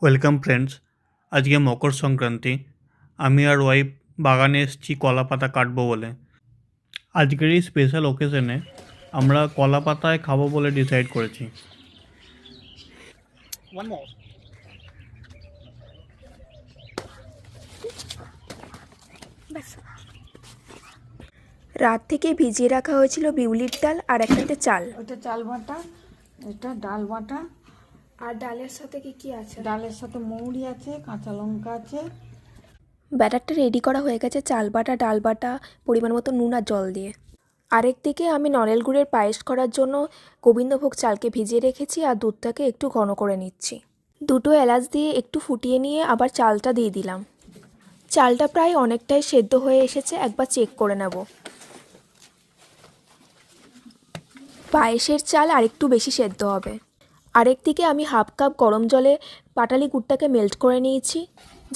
Welcome friends. আজকে মকর সংক্রান্তি। আমি আর wife বাগানে এসেছি কলা পাতা কাটবো বলে। আজকের এই স্পেশাল ওকেশনে আমরা কলা পাতায় খাবো বলে ডিসাইড করেছি। রাত থেকে ভিজিয়ে রাখা হয়েছিল বিউলির ডাল আর একটাতে চাল। ওটা চাল বাটা, এটা ডাল বাটা। আর ডালের সাথে কি আছে? ডালের সাথে মৌরি আছে, কাঁচা লঙ্কা আছে। ব্যাটারটা রেডি করা হয়ে গেছে চাল বাটা, ডাল বাটা, পরিমাণ মতো নুন আর জল দিয়ে। আরেকদিকে আমি নলেন গুড়ের পায়েস করার জন্য গোবিন্দভোগ চালকে ভিজিয়ে রেখেছি আর দুধটাকে একটু ঘন করে নিচ্ছি। দুটো এলাচ দিয়ে একটু ফুটিয়ে নিয়ে আবার চালটা দিয়ে দিলাম। চালটা প্রায় অনেকটাই সেদ্ধ হয়ে এসেছে, একবার চেক করে নেব। পায়েসের চাল আরেকটু বেশি সেদ্ধ হবে। আরেকদিকে আমি হাফ কাপ গরম জলে পাটালি গুড়টাকে মেল্ট করে নিয়েছি,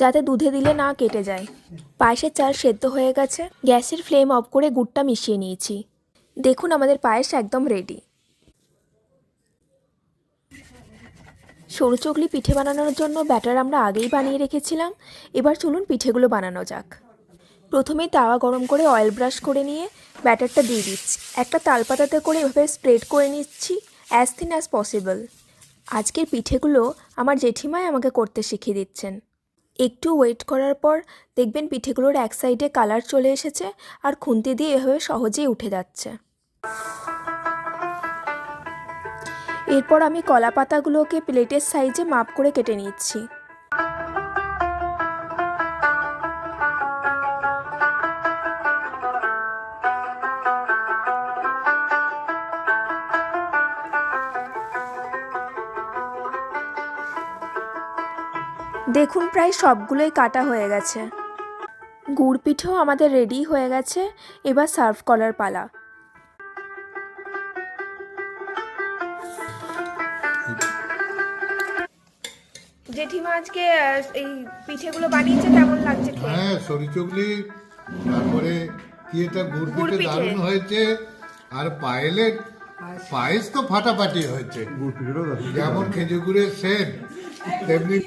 যাতে দুধে দিলে না কেটে যায়। পায়েসের চাল সেদ্ধ হয়ে গেছে, গ্যাসের ফ্লেম অফ করে গুড়টা মিশিয়ে নিয়েছি। দেখুন আমাদের পায়েস একদম রেডি। সরু চকলি পিঠে বানানোর জন্য ব্যাটার আমরা আগেই বানিয়ে রেখেছিলাম। এবার চলুন পিঠেগুলো বানানো যাক। প্রথমেই তাওয়া গরম করে অয়েল ব্রাশ করে নিয়ে ব্যাটারটা দিয়ে দিচ্ছি। একটা তালপাতাতে করে এভাবে স্প্রেড করে নিচ্ছি অ্যাজ থিন অ্যাজ পসিবল। আজকের পিঠেগুলো আমার জেঠিমাই আমাকে করতে শিখিয়ে দিচ্ছেন। একটু ওয়েট করার পর দেখবেন পিঠেগুলোর এক সাইডে কালার চলে এসেছে আর খুন্তি দিয়ে এভাবে সহজেই উঠে যাচ্ছে। এরপর আমি কলা পাতাগুলোকে প্লেটের সাইজে মাপ করে কেটে নিচ্ছি। দেখুন প্রায় সবগুলোই কাটা হয়ে গেছে। গুড় পিঠেও আমাদের রেডি হয়ে গেছে, এবার সার্ভ করার পালা। জেঠিমা আজকে এই পিঠেগুলো বানিয়েছে, কেমন লাগছে খেয়ে? হ্যাঁ, সরি চুগলি, তারপরে কি এটা গুড় পিঠে দারুণ হয়েছে। আর পায়েস তো ফাটাফাটি হয়েছে। যেমন খেজুর গুড়ের সেন্ট তেমনি